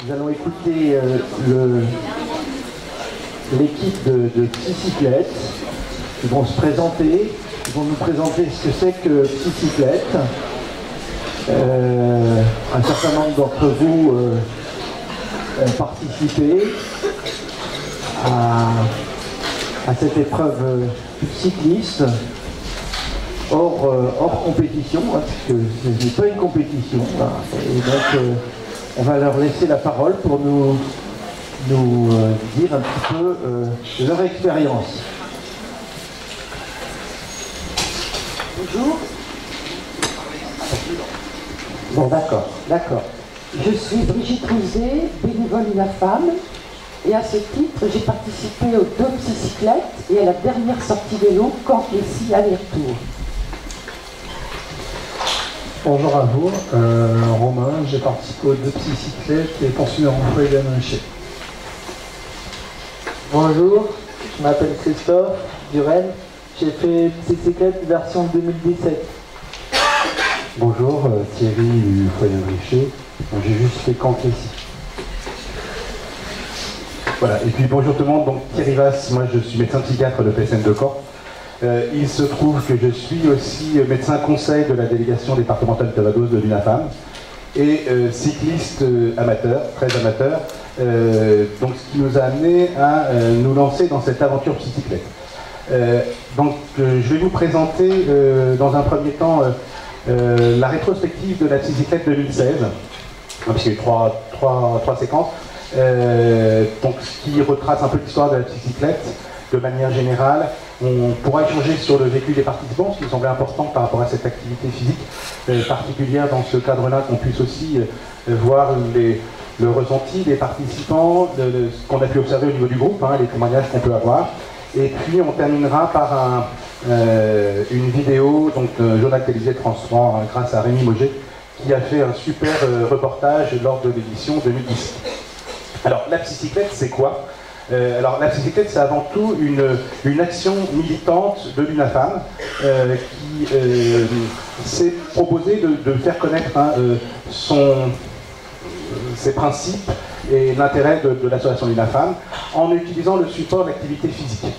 Nous allons écouter l'équipe de Psycyclette qui vont se présenter, ils vont nous présenter ce que c'est que Psycyclette. Un certain nombre d'entre vous ont participé à cette épreuve cycliste hors compétition, hein, puisque ce n'est pas une compétition. Hein. Et donc, on va leur laisser la parole pour nous dire un petit peu leur expérience. Bonjour. Bon, d'accord. Je suis Brigitte Rouzet, bénévole UNAFAM, et à ce titre, j'ai participé aux 2 Psycyclettes et à la dernière sortie vélo Caen-Plessis aller-retour. Bonjour à vous, Romain, j'ai participé aux 2 Psycyclettes et poursuivi en emploi et Manché. Bonjour, je m'appelle Christophe Duren, j'ai fait Psycyclette version 2017. Bonjour, Thierry du Foyer Richer, j'ai juste fait Caen-Plessis. Voilà, et puis bonjour tout le monde, donc Thierry Vasse, moi je suis médecin psychiatre de PSN de Caen. Il se trouve que je suis aussi médecin conseil de la délégation départementale de Calvados de l'UNAFAM et cycliste amateur, très amateur, donc ce qui nous a amené à nous lancer dans cette aventure Psycyclette. Donc je vais vous présenter dans un premier temps la rétrospective de la Psycyclette 2016, puisqu'il y a eu trois séquences, donc ce qui retrace un peu l'histoire de la Psycyclette de manière générale. On pourra échanger sur le vécu des participants, ce qui me semblait important par rapport à cette activité physique particulière dans ce cadre-là, qu'on puisse aussi voir le ressenti des participants, ce qu'on a pu observer au niveau du groupe, hein, les témoignages qu'on peut avoir. Et puis on terminera par une vidéo de Jonathan Élysée France 3, hein, grâce à Rémi Moget, qui a fait un super reportage lors de l'édition 2010. Alors la Psycyclette, c'est quoi ? Alors la Psycyclette, c'est avant tout une action militante de l'UNAFAM qui s'est proposée de faire connaître ses principes et l'intérêt de l'association l'UNAFAM en utilisant le support d'activité physique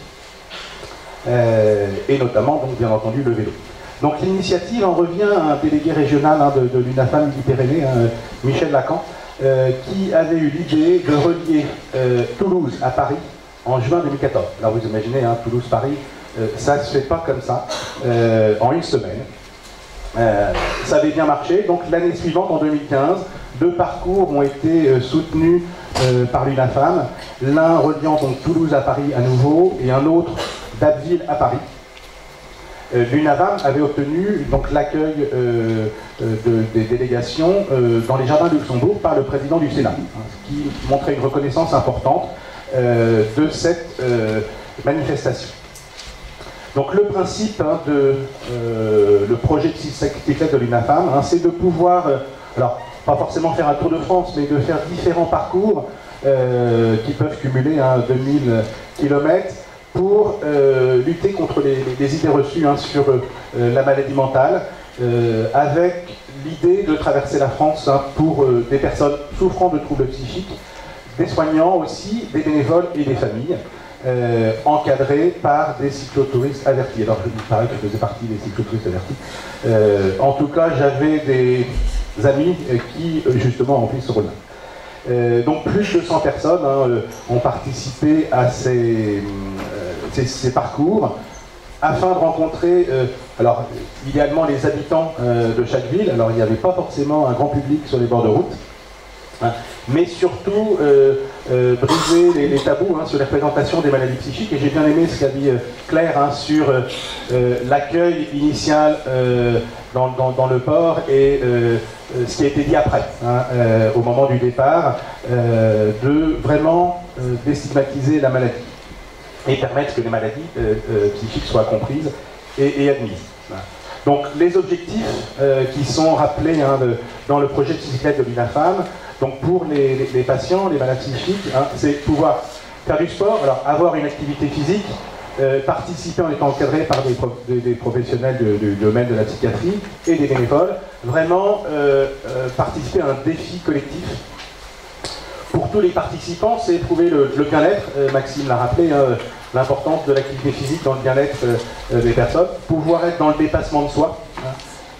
et notamment, donc, bien entendu, le vélo. Donc l'initiative en revient à un délégué régional de l'UNAFAM Midi-Pyrénées, Michel Lacan, qui avait eu l'idée de relier Toulouse à Paris en juin 2014. Alors vous imaginez, hein, Toulouse-Paris, ça ne se fait pas comme ça, en une semaine. Ça avait bien marché, donc l'année suivante, en 2015, 2 parcours ont été soutenus par l'UNAFAM, l'un reliant donc Toulouse à Paris à nouveau, et un autre d'Abbeville à Paris. L'UNAFAM avait obtenu donc l'accueil des délégations dans les jardins de Luxembourg par le président du Sénat, hein, ce qui montrait une reconnaissance importante de cette manifestation. Donc le principe, hein, le projet de Psycyclette de l'UNAFAM, hein, c'est de pouvoir, alors pas forcément faire un tour de France, mais de faire différents parcours qui peuvent cumuler 2000 km pour lutter contre les idées reçues, hein, sur la maladie mentale, avec l'idée de traverser la France, hein, pour des personnes souffrant de troubles psychiques, des soignants aussi, des bénévoles et des familles, encadrés par des cyclotouristes avertis. Alors il paraît que je faisais partie des cyclotouristes avertis. En tout cas, j'avais des amis qui justement remplissent ce rôle-là. Donc plus de 100 personnes, hein, ont participé à ces parcours afin de rencontrer, alors idéalement les habitants de chaque ville. Alors il n'y avait pas forcément un grand public sur les bords de route, hein, mais surtout briser les tabous, hein, sur les représentations des maladies psychiques. Et j'ai bien aimé ce qu'a dit Claire, hein, sur l'accueil initial dans le port et ce qui a été dit après, hein, au moment du départ, de vraiment déstigmatiser la maladie et permettre que les maladies psychiques soient comprises et admises. Voilà. Donc les objectifs qui sont rappelés, hein, dans le projet Psycyclette de l'UNAFAM, donc pour les patients, les malades psychiques, hein, c'est pouvoir faire du sport, alors avoir une activité physique, participer en étant encadré par des professionnels du domaine de la psychiatrie et des bénévoles, vraiment participer à un défi collectif pour tous les participants, c'est éprouver le bien-être. Maxime l'a rappelé, hein, l'importance de l'activité physique dans le bien-être des personnes, pouvoir être dans le dépassement de soi, hein,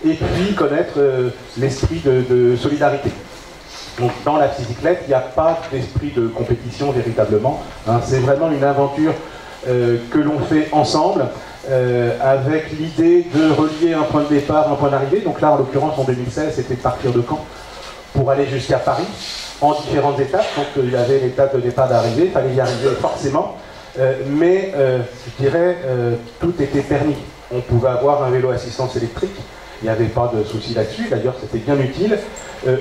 et puis connaître l'esprit de solidarité. Donc dans la bicyclette, il n'y a pas d'esprit de compétition véritablement, hein, c'est vraiment une aventure que l'on fait ensemble, avec l'idée de relier un point de départ, un point d'arrivée. Donc là, en l'occurrence, en 2016, c'était de partir de Caen pour aller jusqu'à Paris, en différentes étapes. Donc il y avait l'étape de départ d'arrivée, il fallait y arriver forcément, mais je dirais, tout était permis. On pouvait avoir un vélo assistance électrique, il n'y avait pas de souci là-dessus, d'ailleurs c'était bien utile.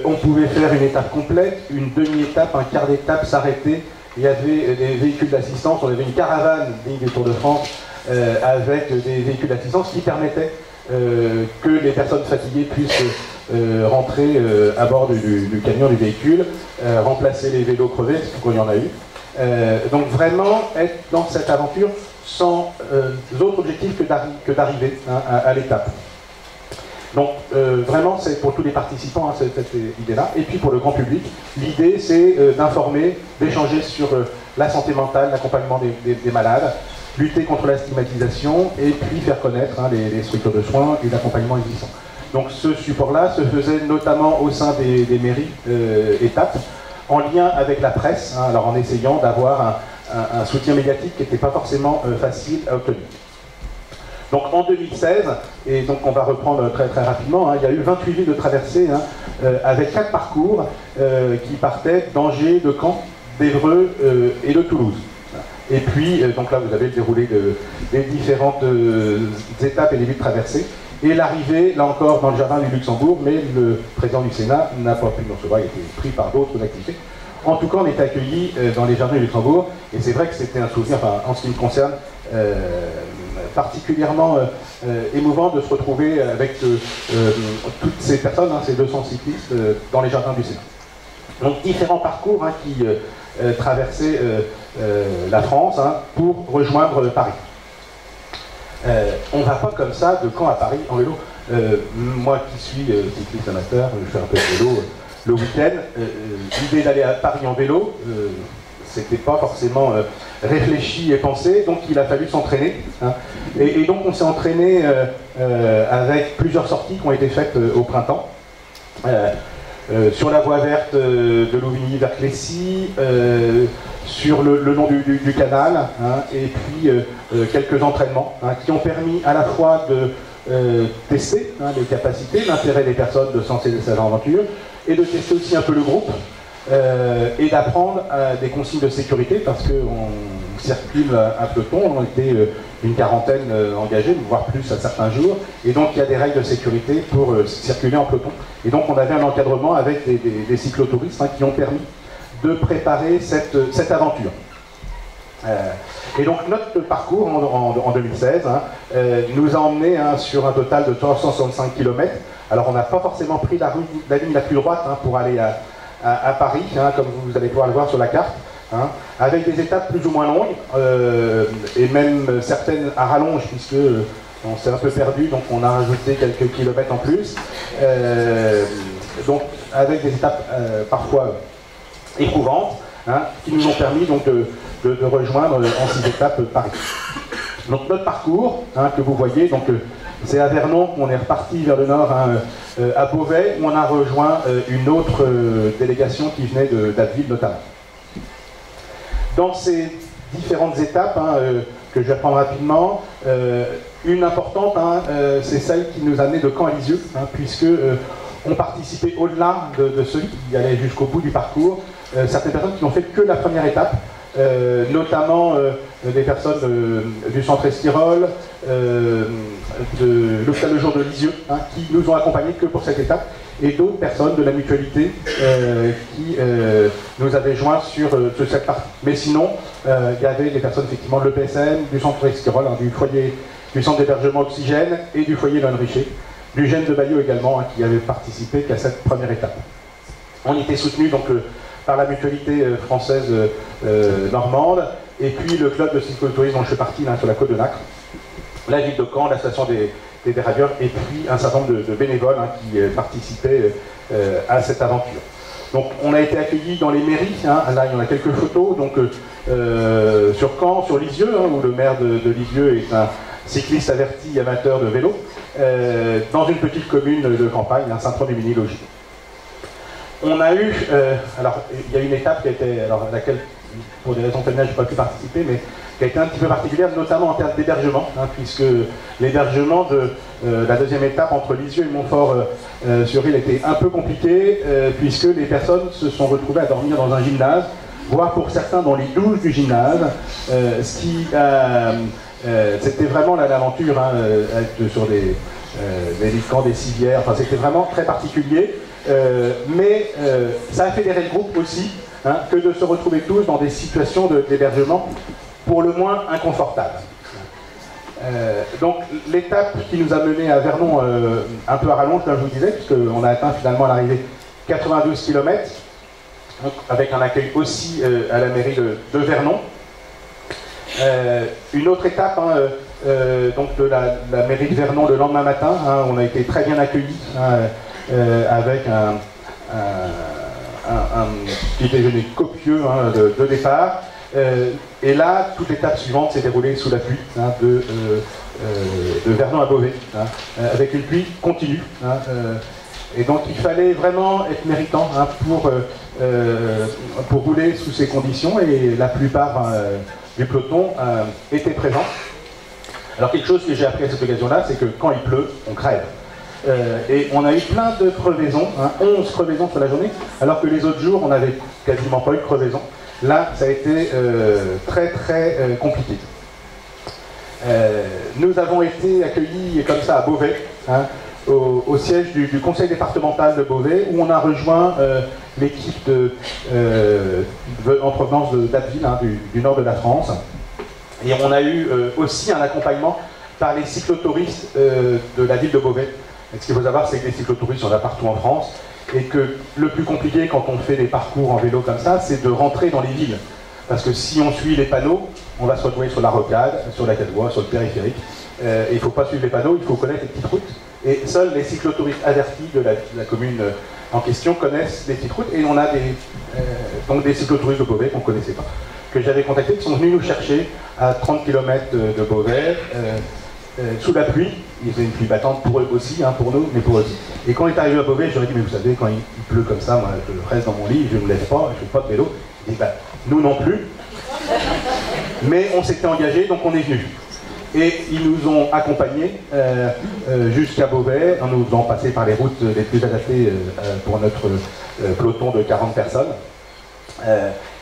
On pouvait faire une étape complète, une demi-étape, un quart d'étape, s'arrêter. Il y avait des véhicules d'assistance, on avait une caravane digne du Tour de France avec des véhicules d'assistance qui permettaient que les personnes fatiguées puissent rentrer à bord du camion, du véhicule, remplacer les vélos crevés, parce qu'il y en a eu. Donc vraiment être dans cette aventure sans autre objectif que d'arriver, hein, à l'étape. Donc vraiment c'est pour tous les participants, hein, cette idée-là. Et puis pour le grand public, l'idée c'est d'informer, d'échanger sur la santé mentale, l'accompagnement des malades, lutter contre la stigmatisation et puis faire connaître, hein, les structures de soins et l'accompagnement existant. Donc ce support-là se faisait notamment au sein des mairies étapes, en lien avec la presse, hein, alors en essayant d'avoir un soutien médiatique qui n'était pas forcément facile à obtenir. Donc en 2016, et donc on va reprendre très très rapidement, hein, il y a eu 28 villes de traversée, hein, avec 4 parcours qui partaient d'Angers, de Caen, d'Évreux et de Toulouse. Et puis, donc là vous avez le déroulé des différentes étapes et des villes traversées. Et l'arrivée, là encore, dans le jardin du Luxembourg, mais le président du Sénat n'a pas pu nous recevoir, il a été pris par d'autres activités. En tout cas, on est accueillis dans les jardins du Luxembourg, et c'est vrai que c'était un souvenir, enfin, en ce qui me concerne, particulièrement émouvant de se retrouver avec toutes ces personnes, hein, ces 200 cyclistes, dans les jardins du Sénat. Donc différents parcours, hein, qui traversaient la France, hein, pour rejoindre Paris. On ne va pas comme ça de Caen à Paris en vélo. Moi qui suis cycliste amateur, je fais un peu de vélo le week-end. L'idée d'aller à Paris en vélo, c'était pas forcément réfléchi et pensé, donc il a fallu s'entraîner, hein. Et donc on s'est entraîné avec plusieurs sorties qui ont été faites au printemps. Sur la voie verte de Louvigny vers Clécy, sur le long du canal, hein, et puis quelques entraînements, hein, qui ont permis à la fois de tester, hein, les capacités, l'intérêt des personnes de se lancer dans cette aventure, et de tester aussi un peu le groupe, et d'apprendre des consignes de sécurité, parce qu'on circule un peloton, on était une quarantaine engagés, voire plus à certains jours, et donc il y a des règles de sécurité pour circuler en peloton. Et donc on avait un encadrement avec des cyclotouristes, hein, qui ont permis de préparer cette aventure. Et donc notre parcours en 2016, hein, nous a emmené, hein, sur un total de 365 km. Alors on n'a pas forcément pris la ligne la plus droite, hein, pour aller à Paris, hein, comme vous allez pouvoir le voir sur la carte, hein, avec des étapes plus ou moins longues, et même certaines à rallonge, puisque on s'est un peu perdu, donc on a rajouté quelques kilomètres en plus, donc avec des étapes parfois éprouvantes, hein, qui nous ont permis donc de rejoindre en 6 étapes Paris. Donc notre parcours, hein, que vous voyez, donc c'est à Vernon qu'on est reparti vers le nord, hein, à Beauvais, où on a rejoint une autre délégation qui venait d'Abbeville notamment. Dans ces différentes étapes, hein, que je vais prendre rapidement, une importante, hein, c'est celle qui nous a amené de Caen à Lisieux, hein, puisque on participait au-delà de ceux qui allaient jusqu'au bout du parcours, certaines personnes qui n'ont fait que la première étape, notamment des personnes du centre Esquirol, de l'hôpital Le Jour de Lisieux, hein, qui nous ont accompagnés que pour cette étape, et d'autres personnes de la mutualité qui nous avaient joints sur cette partie. Mais sinon, il y avait des personnes effectivement de l'EPSN, du centre Esquirol, hein, du foyer, du centre d'hébergement Oxygène et du foyer Loan Richer, du GEN de Bayeux également, hein, qui avait participé qu'à cette première étape. On était soutenus donc par la mutualité française normande, et puis le club de cyclotourisme dont je fais partie, là, sur la côte de Nacre, la ville de Caen, la station des dérailleurs, et puis un certain nombre de bénévoles, hein, qui participaient à cette aventure. Donc on a été accueillis dans les mairies, hein, là il y en a quelques photos, donc sur Caen, sur Lisieux, hein, où le maire de Lisieux est un cycliste averti amateur de vélo, dans une petite commune de campagne, Saint-Tron-du-Mini-Logis. On a eu, alors il y a une étape qui a été, alors à laquelle, pour des raisons familiales, je n'ai pas pu participer, mais qui a été un petit peu particulière, notamment en termes d'hébergement, hein, puisque l'hébergement de la deuxième étape entre Lisieux et Montfort-sur-Île était un peu compliqué, puisque les personnes se sont retrouvées à dormir dans un gymnase, voire pour certains dans les douches du gymnase, ce qui c'était vraiment l'aventure, hein, sur des camps, des civières, enfin c'était vraiment très particulier, mais ça a fédéré le groupe aussi, hein, que de se retrouver tous dans des situations d'hébergement pour le moins inconfortables. Donc l'étape qui nous a mené à Vernon, un peu à rallonge, comme je vous disais, puisqu'on a atteint finalement à l'arrivée 92 km, donc, avec un accueil aussi à la mairie de Vernon. Une autre étape, hein, donc de la mairie de Vernon le lendemain matin, hein, on a été très bien accueillis, hein, avec un petit déjeuner copieux, hein, de départ. Et là, toute l'étape suivante s'est déroulée sous la pluie, hein, de Vernon à Beauvais, hein, avec une pluie continue. Hein, et donc il fallait vraiment être méritant, hein, pour rouler sous ces conditions, et la plupart du peloton était présent. Alors quelque chose que j'ai appris à cette occasion-là, c'est que quand il pleut, on crève. Et on a eu plein de crevaisons, hein, 11 crevaisons sur la journée, alors que les autres jours, on n'avait quasiment pas eu de crevaison. Là, ça a été très très compliqué. Nous avons été accueillis comme ça à Beauvais, hein, au siège du conseil départemental de Beauvais, où on a rejoint l'équipe en provenance d'Abbeville, hein, du nord de la France. Et on a eu aussi un accompagnement par les cyclotouristes de la ville de Beauvais. Et ce qu'il faut savoir, c'est que les cyclotouristes, il y en a partout en France, et que le plus compliqué quand on fait des parcours en vélo comme ça, c'est de rentrer dans les villes. Parce que si on suit les panneaux, on va se retrouver sur la rocade, sur la 4 voies, sur le périphérique. Et il ne faut pas suivre les panneaux, il faut connaître les petites routes. Et seuls les cyclotouristes avertis de la commune en question connaissent les petites routes. Et on a donc des cyclotouristes de Beauvais qu'on ne connaissait pas, que j'avais contactés, qui sont venus nous chercher à 30 km de Beauvais, sous la pluie. Il faisait une pluie battante pour eux aussi, hein, pour nous, mais pour eux aussi. Et quand on est arrivé à Beauvais, j'aurais dit, mais vous savez, quand il pleut comme ça, moi je reste dans mon lit, je ne me lève pas, je ne fais pas de vélo. Il dit, bah, nous non plus. Mais on s'était engagé, donc on est venu. Et ils nous ont accompagnés jusqu'à Beauvais, en nous faisant passer par les routes les plus adaptées pour notre peloton de 40 personnes.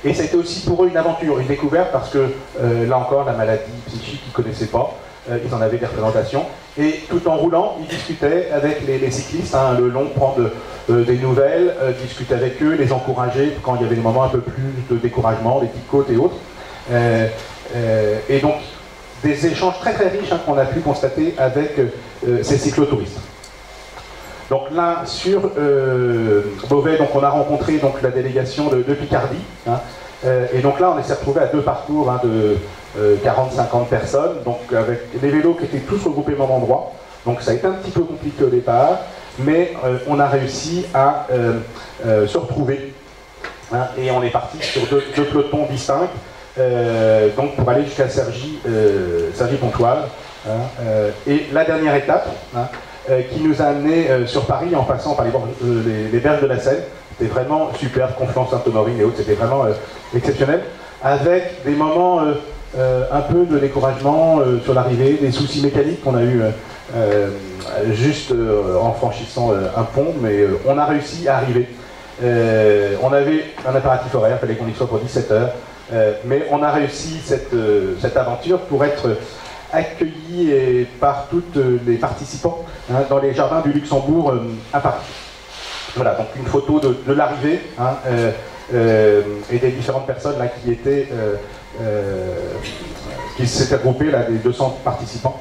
Et ça a été aussi pour eux une aventure, une découverte, parce que là encore, la maladie psychique, ils ne connaissaient pas. Ils en avaient des représentations. Et tout en roulant, ils discutaient avec les cyclistes, hein, le long, prendre des nouvelles, discuter avec eux, les encourager quand il y avait des moments un peu plus de découragement, des petites côtes et autres. Et donc, des échanges très très riches, hein, qu'on a pu constater avec ces cyclotouristes. Donc là, sur Beauvais, donc, on a rencontré donc, la délégation de Picardie. Hein, et donc là, on s'est retrouvé à deux parcours, hein, de 40-50 personnes, donc avec les vélos qui étaient tous regroupés au même endroit. Donc ça a été un petit peu compliqué au départ, mais on a réussi à se retrouver. Hein, et on est parti sur deux pelotons distincts, donc pour aller jusqu'à Cergy-Pontoise. Hein, et la dernière étape, hein, qui nous a amené sur Paris en passant par les berges de la Seine. C'était vraiment super, Conflans-Sainte-Honorine et autres, c'était vraiment exceptionnel, avec des moments un peu de découragement sur l'arrivée, des soucis mécaniques qu'on a eu juste en franchissant un pont, mais on a réussi à arriver. On avait un impératif horaire, il fallait qu'on y soit pour 17h, mais on a réussi cette aventure pour être accueillis par tous les participants, hein, dans les jardins du Luxembourg à Paris. Voilà, donc une photo de l'arrivée, hein, et des différentes personnes là, qui s'étaient regroupées, là, des 200 participants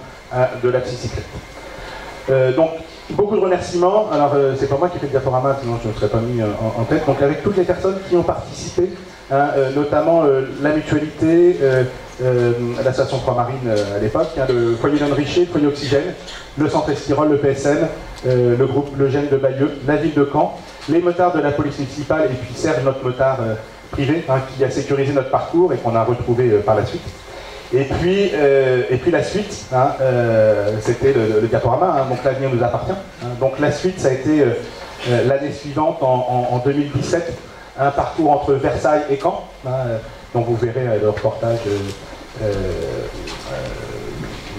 de l'Axi Cyclette. Donc, beaucoup de remerciements. Alors, c'est pas moi qui ai fait le diaporama, sinon je ne serais pas mis en tête. Donc, avec toutes les personnes qui ont participé, hein, notamment la Mutualité, l'association Trois Marines à l'époque, hein, le foyer Don Richer, le foyer Oxygène, le Centre Estirol, le PSN, le groupe Le Gène de Bayeux, la ville de Caen, les motards de la police municipale et puis Serge, notre motard privé, hein, qui a sécurisé notre parcours et qu'on a retrouvé par la suite. Et puis la suite, hein, c'était le diaporama, hein, donc l'avenir nous appartient. Hein. Donc la suite, ça a été l'année suivante, en 2017, un parcours entre Versailles et Caen, hein, dont vous verrez le reportage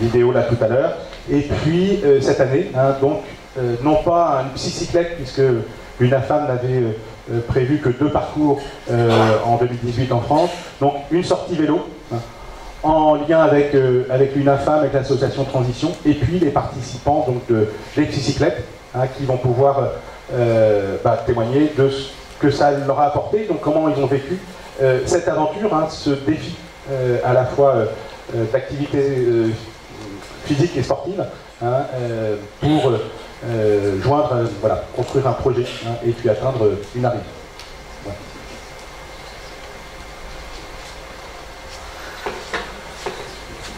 vidéo là tout à l'heure. Et puis cette année, hein, donc non pas une psycyclette, puisque l'UNAFAM n'avait prévu que 2 parcours en 2018 en France, donc une sortie vélo, hein, en lien avec l'UNAFAM, avec l'association Transition, et puis les participants donc, des psycyclettes, hein, qui vont pouvoir témoigner de ce que ça leur a apporté, donc comment ils ont vécu cette aventure, hein, ce défi à la fois d'activité physique et sportive, hein, pour joindre, voilà, construire un projet, hein, et puis atteindre une arrivée. Voilà.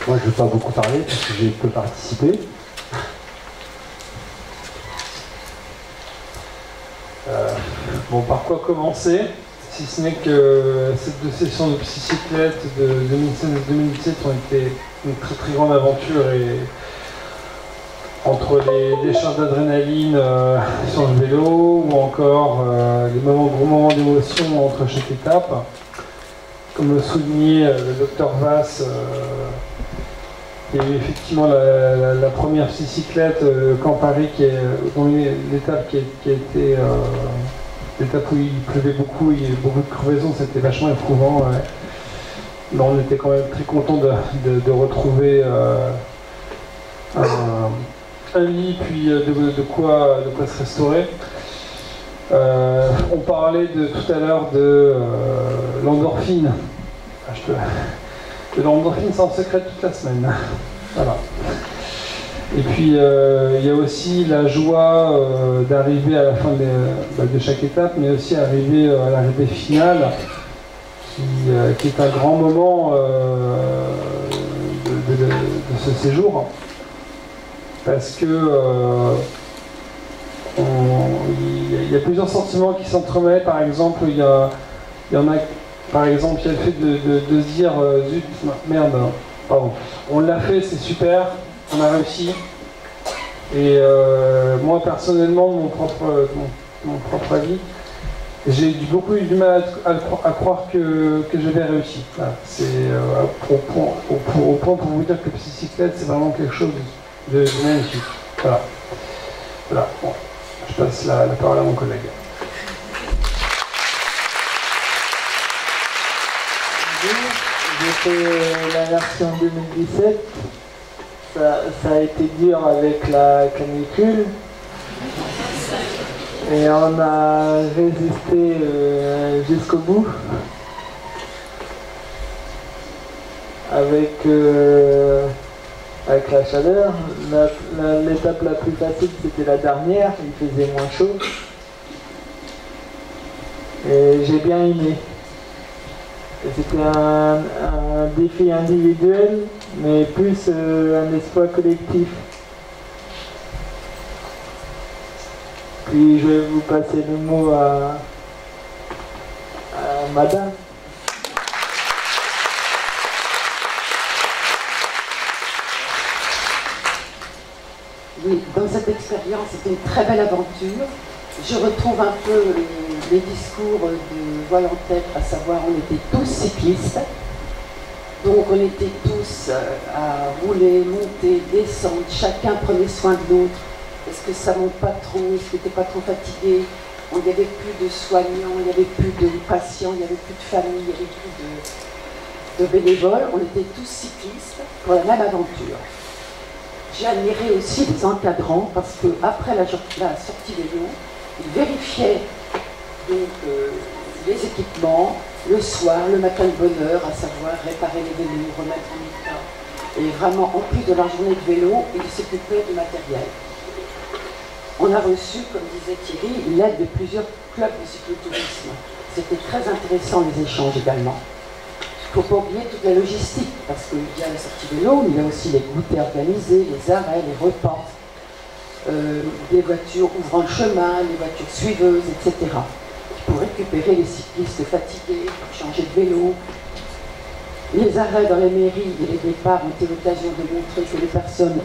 Moi, je ne vais pas beaucoup parler parce que j'ai peu participé. Bon, par quoi commencer? Si ce n'est que ces 2 sessions de psycyclette de 2016 et 2017 ont été une très très grande aventure, et entre les charges d'adrénaline sur le vélo, ou encore les gros moments d'émotion entre chaque étape. Comme le soulignait le docteur Vass, il y a eu effectivement la première psycyclette Caen-Paris, dont l'étape qui a été l'étape où il pleuvait beaucoup, il y a eu beaucoup de crevaisons, c'était vachement éprouvant. Ouais. Mais on était quand même très content de retrouver un lit, puis de quoi se restaurer. On parlait tout à l'heure de l'endorphine. De l'endorphine, ça en sécrète toute la semaine. Voilà. Et puis il y a aussi la joie d'arriver à la fin de chaque étape, mais aussi arriver à l'arrivée finale, qui est un grand moment de ce séjour. Parce que il y a plusieurs sentiments qui s'entremêlent. Par exemple, il y en a, par exemple, il y a le fait de se dire zut, merde, pardon, on l'a fait, c'est super, on a réussi. Et moi personnellement, de mon propre avis, j'ai beaucoup eu du mal à croire que j'avais réussi. Voilà. C'est au point pour vous dire que psycyclette, c'est vraiment quelque chose de magnifique. Voilà. Voilà. Bon. Je passe la parole à mon collègue. J'ai fait la version 2017. Ça a été dur avec la canicule. Et on a résisté jusqu'au bout. Avec la chaleur. L'étape la plus facile, c'était la dernière, il faisait moins chaud. Et j'ai bien aimé. C'était un défi individuel, mais plus un espoir collectif. Puis je vais vous passer le mot à madame. Oui, dans cette expérience, c'était une très belle aventure. Je retrouve un peu les discours de Voile en tête, à savoir on était tous cyclistes. Donc on était tous à rouler, monter, descendre, chacun prenait soin de l'autre. Est-ce que ça monte pas trop? Est-ce que t'es pas trop fatigué? Il n'y avait plus de soignants, il n'y avait plus de patients, il n'y avait plus de famille, il n'y avait plus de bénévoles. On était tous cyclistes pour la même aventure. J'ai admiré aussi les encadrants parce qu'après la sortie vélo, ils vérifiaient donc, les équipements le soir, le matin de bonne heure, à savoir réparer les vélos, remettre en état. Et vraiment, en plus de leur journée de vélo, ils s'occupaient du matériel. On a reçu, comme disait Thierry, l'aide de plusieurs clubs de cyclotourisme. C'était très intéressant les échanges également. Il ne faut pas oublier toute la logistique, parce qu'il y a la sortie vélo, mais il y a aussi les goûters organisés, les arrêts, les repas. des voitures ouvrant le chemin, les voitures suiveuses, etc. Pour récupérer les cyclistes fatigués, pour changer de vélo. Les arrêts dans les mairies et les départs ont été l'occasion de montrer que les personnes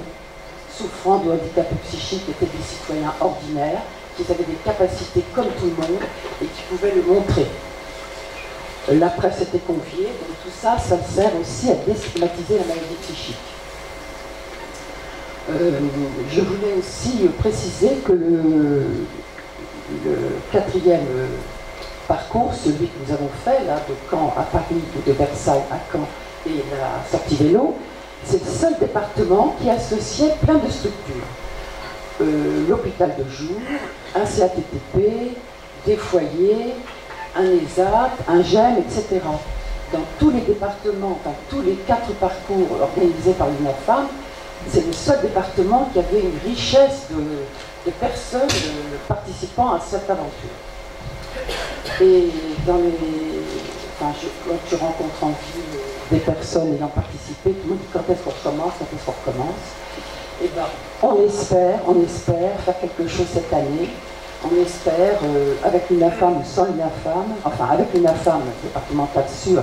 souffrant de handicap psychique étaient des citoyens ordinaires, qu'ils avaient des capacités comme tout le monde et qui pouvaient le montrer. La presse était conviée, donc tout ça, ça sert aussi à déstigmatiser la maladie psychique. Je voulais aussi préciser que le quatrième parcours, celui que nous avons fait, là, de Caen à Paris ou de Versailles à Caen et la sortie vélo, c'est le seul département qui associait plein de structures. L'hôpital de jour, un CATTP, des foyers, un ESAT, un GEM, etc. Dans tous les départements, dans tous les 4 parcours organisés par l'UNAFAM, c'est le seul département qui avait une richesse de personnes participant à cette aventure. Et dans quand tu rencontres en ville des personnes ayant participé, tout le monde dit quand est-ce qu'on recommence, quand est-ce qu'on recommence. Et ben, on espère faire quelque chose cette année. On espère, avec l'UNAFAM ou sans l'UNAFAM, enfin avec l'UNAFAM départementale sûr,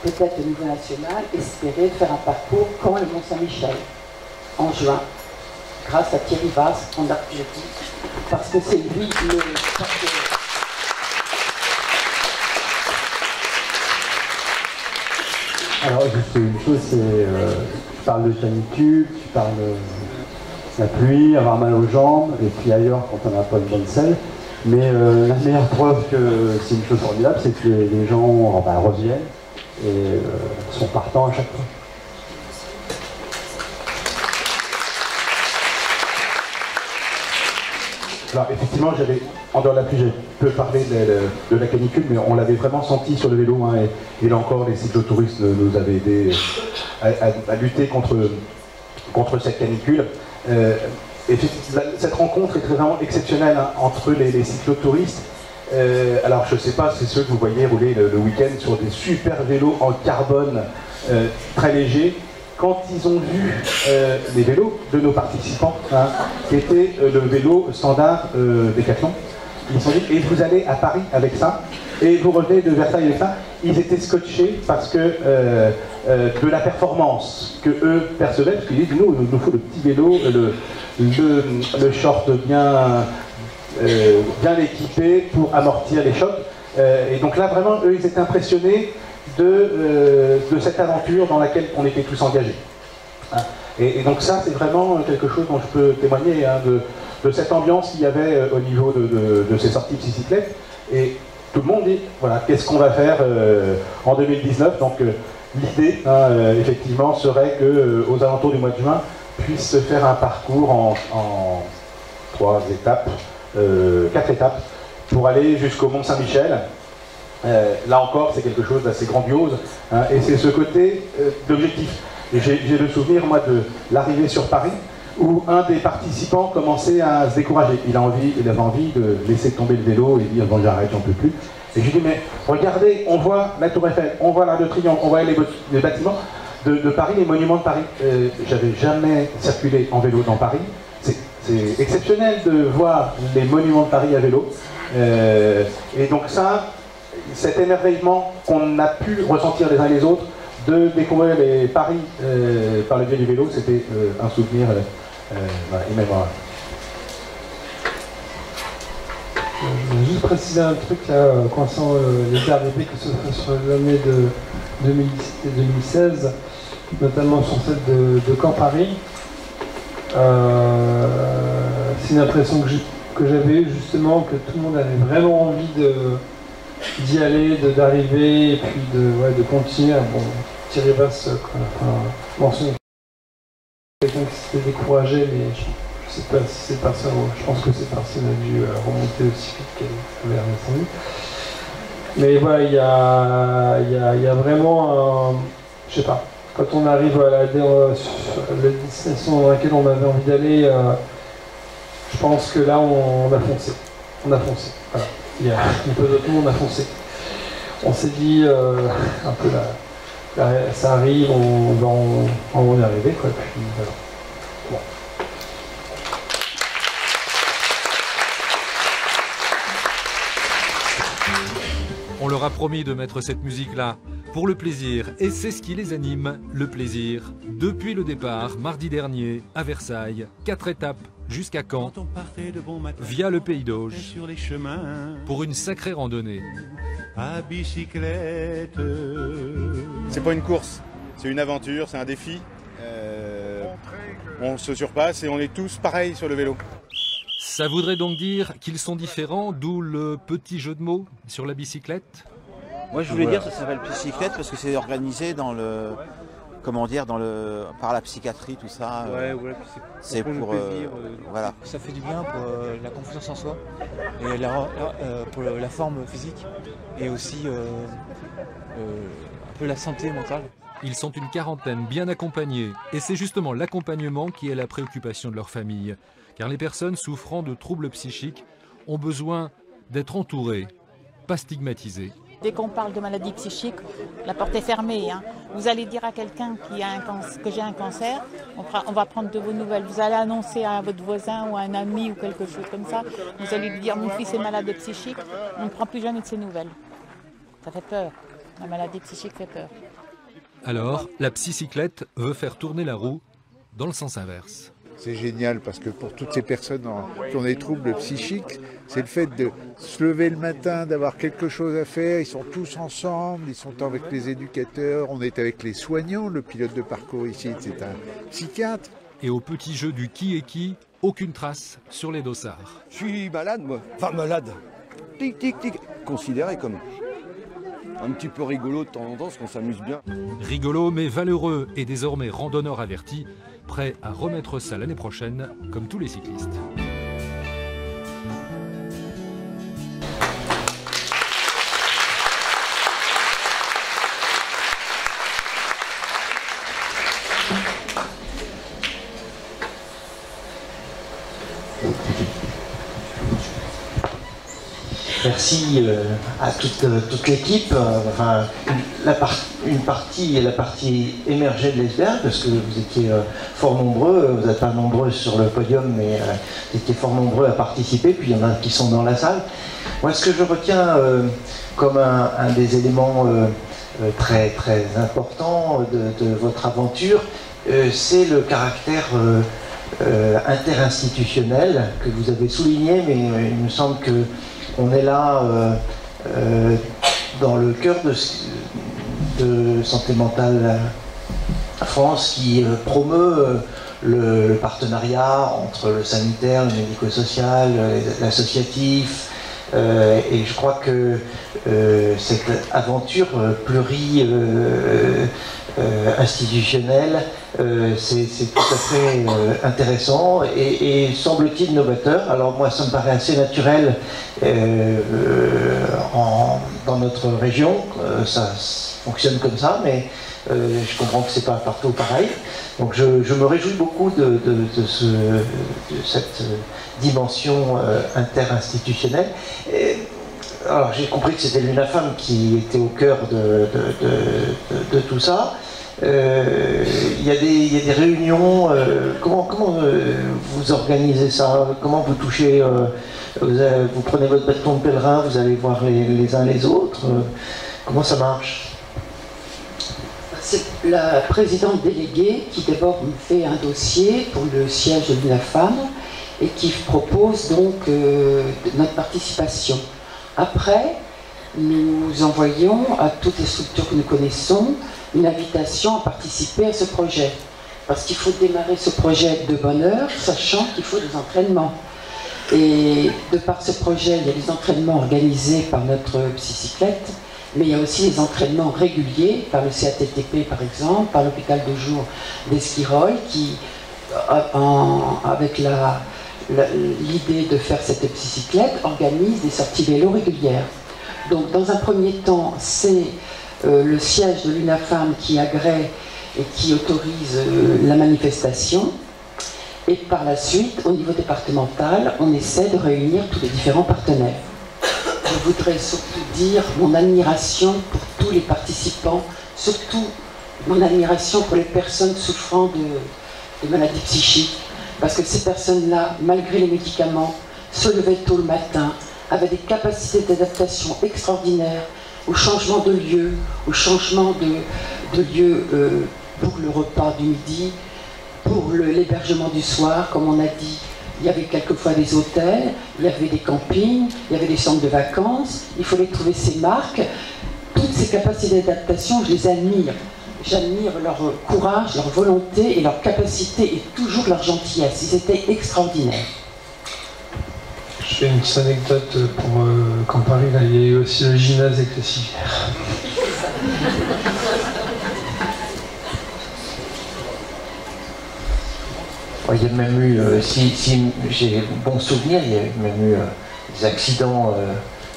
peut-être au niveau national, espérer faire un parcours Caen le Mont-Saint-Michel, en juin, grâce à Thierry Vasse, on l'a dit, parce que c'est lui le... Alors, juste une chose, c'est tu parles de canicule, tu parles de la pluie, avoir mal aux jambes, et puis ailleurs quand on n'a pas une bonne selle. Mais la meilleure preuve que c'est une chose formidable, c'est que les gens reviennent et sont partants à chaque fois. Alors effectivement, en dehors de la pluie, j'ai peu parlé de la canicule, mais on l'avait vraiment senti sur le vélo, hein, et là encore, les cyclotouristes nous avaient aidés à lutter contre cette canicule. Et cette rencontre est vraiment exceptionnelle, hein, entre les cyclotouristes. Alors je ne sais pas, c'est ceux que vous voyez rouler le week-end sur des super vélos en carbone très légers. Quand ils ont vu les vélos de nos participants, hein, qui était le vélo standard Décathlon, ils se sont dit, et vous allez à Paris avec ça, et vous revenez de Versailles avec ça, ils étaient scotchés parce que de la performance que eux percevaient, parce qu'ils disent, nous, il nous faut le petit vélo, le short bien équipé pour amortir les chocs. Et donc là, vraiment, eux, ils étaient impressionnés de cette aventure dans laquelle on était tous engagés. Et donc ça, c'est vraiment quelque chose dont je peux témoigner, hein, de cette ambiance qu'il y avait au niveau de ces sorties de cyclettes. Et tout le monde dit, voilà, qu'est-ce qu'on va faire en 2019. Donc l'idée, hein, effectivement, serait qu'aux alentours du mois de juin, puisse se faire un parcours en 4 étapes, pour aller jusqu'au Mont-Saint-Michel. Là encore, c'est quelque chose d'assez grandiose, hein, et c'est ce côté d'objectif. Et j'ai le souvenir, moi, de l'arrivée sur Paris, où un des participants commençait à se décourager. Il avait envie de laisser tomber le vélo et dire, bon, j'arrête, j'en peux plus. Et je lui dis, mais regardez, on voit la Tour Eiffel, on voit l'Arc de Triomphe, on voit les bâtiments de Paris, les monuments de Paris. J'avais jamais circulé en vélo dans Paris. C'est exceptionnel de voir les monuments de Paris à vélo. Et donc ça, cet émerveillement qu'on a pu ressentir les uns et les autres, de découvrir les Paris par le biais du vélo, c'était un souvenir immémorable. Je voulais juste préciser un truc là, concernant les RDP, que ce soit sur l'année de 2017 et 2016, notamment sur celle de Caen-Paris. C'est une impression que j'avais eue, justement, que tout le monde avait vraiment envie d'y aller, d'arriver, et puis de continuer. Bon, Thierry Vasse mentionne quelqu'un qui s'était découragé, mais je ne sais pas si cette personne, je pense que cette personne a dû remonter aussi vite qu'elle avait redescendu. Mais voilà, il y a vraiment, je sais pas, quand on arrive à la destination dans laquelle on avait envie d'aller, je pense que là on a foncé. On a foncé. Voilà. Il y a un peu d'autres mots, on a foncé. On s'est dit un peu là, ça arrive, on va y arriver, quoi. Puis voilà. Bon. leur a promis de mettre cette musique-là pour le plaisir, et c'est ce qui les anime, le plaisir. Depuis le départ, mardi dernier, à Versailles, 4 étapes jusqu'à Caen, via le Pays d'Auge, pour une sacrée randonnée. À bicyclette. C'est pas une course, c'est une aventure, c'est un défi. On se surpasse et on est tous pareils sur le vélo. Ça voudrait donc dire qu'ils sont différents, d'où le petit jeu de mots sur la bicyclette? Moi je voulais dire que ça s'appelle bicyclette parce que c'est organisé dans le... Comment dire, par la psychiatrie, tout ça. Ouais, c'est pour plaisir, voilà. Ça fait du bien pour la confiance en soi et pour la forme physique et aussi un peu la santé mentale. Ils sont une quarantaine bien accompagnés et c'est justement l'accompagnement qui est la préoccupation de leur famille. Car les personnes souffrant de troubles psychiques ont besoin d'être entourées, pas stigmatisées. Dès qu'on parle de maladie psychique, la porte est fermée. Hein. Vous allez dire à quelqu'un que j'ai un cancer, on va prendre de vos nouvelles. Vous allez annoncer à votre voisin ou à un ami ou quelque chose comme ça. Vous allez lui dire mon fils est malade psychique, on ne prend plus jamais de ses nouvelles. Ça fait peur. La maladie psychique fait peur. Alors, la psycyclette veut faire tourner la roue dans le sens inverse. C'est génial parce que pour toutes ces personnes qui ont des troubles psychiques, c'est le fait de se lever le matin, d'avoir quelque chose à faire. Ils sont tous ensemble, ils sont avec les éducateurs, on est avec les soignants. Le pilote de parcours ici, c'est un psychiatre. Et au petit jeu du qui est qui, aucune trace sur les dossards. Je suis malade, moi. Enfin, malade. Tic, tic, tic. Considéré comme un petit peu rigolo de temps en temps, parce qu'on s'amuse bien. Rigolo mais valeureux et désormais randonneur averti, prêt à remettre ça l'année prochaine, comme tous les cyclistes. Merci à toute l'équipe. Enfin, une partie émergée de l'iceberg, parce que vous étiez fort nombreux, vous n'êtes pas nombreux sur le podium, mais vous étiez fort nombreux à participer, puis il y en a qui sont dans la salle. Moi, ce que je retiens comme un des éléments très, très importants de votre aventure, c'est le caractère interinstitutionnel que vous avez souligné, mais il me semble que on est là dans le cœur de Santé Mentale France qui promeut le partenariat entre le sanitaire, le médico-social, l'associatif. Et je crois que cette aventure pluri-institutionnelle, c'est tout à fait intéressant et semble-t-il novateur. Alors moi, ça me paraît assez naturel dans notre région, ça fonctionne comme ça, mais je comprends que c'est pas partout pareil. Donc je me réjouis beaucoup de cette dimension interinstitutionnelle. Alors j'ai compris que c'était l'UNAFAM qui était au cœur de tout ça. Il y a des réunions, comment vous organisez ça? Comment vous touchez, vous prenez votre bâton de pèlerin, vous allez voir les uns les autres, comment ça marche? C'est la présidente déléguée qui d'abord me fait un dossier pour le siège de l'UNAFAM et qui propose donc notre participation. Après, nous envoyons à toutes les structures que nous connaissons une invitation à participer à ce projet. Parce qu'il faut démarrer ce projet de bonne heure, sachant qu'il faut des entraînements. Et de par ce projet, il y a des entraînements organisés par notre psycyclette, mais il y a aussi des entraînements réguliers par le CATTP par exemple, par l'hôpital de jour d'Esquirol, qui, avec l'idée de faire cette psycyclette, organise des sorties vélo régulières. Donc dans un premier temps, c'est le siège de l'UNAFAM qui agrée et qui autorise la manifestation. Et par la suite, au niveau départemental, on essaie de réunir tous les différents partenaires. Je voudrais surtout dire mon admiration pour tous les participants, surtout mon admiration pour les personnes souffrant de maladies psychiques. Parce que ces personnes-là, malgré les médicaments, se levaient tôt le matin, avaient des capacités d'adaptation extraordinaires, au changement de lieu, au changement de lieu pour le repas du midi, pour l'hébergement du soir, comme on a dit. Il y avait quelquefois des hôtels, il y avait des campings, il y avait des centres de vacances. Il fallait trouver ces marques. Toutes ces capacités d'adaptation, je les admire. J'admire leur courage, leur volonté et leur capacité et toujours leur gentillesse. Ils étaient extraordinaires. Je fais une petite anecdote pour quand Paris, là, il y a eu aussi le gymnase avec les civières. Il y a même eu, si j'ai bon souvenir, il y a même eu des accidents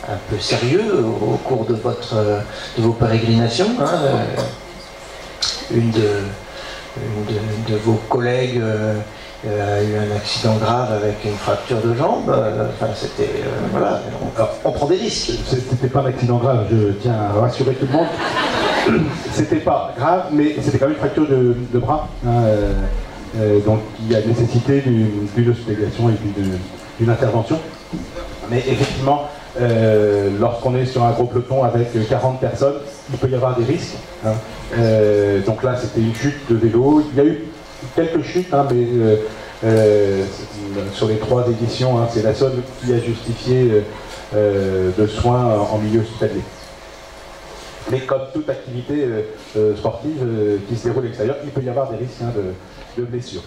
un peu sérieux au cours de vos pérégrinations. Hein. Une de vos collègues a eu un accident grave avec une fracture de jambe. Enfin, c'était voilà, on prend des risques. C'était pas un accident grave, je tiens à rassurer tout le monde. C'était pas grave, mais c'était quand même une fracture de bras. Hein, donc il y a nécessité d'une hospitalisation et puis d'une intervention. Mais effectivement, lorsqu'on est sur un gros peloton avec 40 personnes, il peut y avoir des risques. Hein. Donc là, c'était une chute de vélo. Il y a eu quelques chutes, hein, mais sur les 3 éditions, hein, c'est la seule qui a justifié de soins en milieu hospitalier. Mais comme toute activité sportive qui se déroule à l'extérieur, il peut y avoir des risques, hein, de blessures.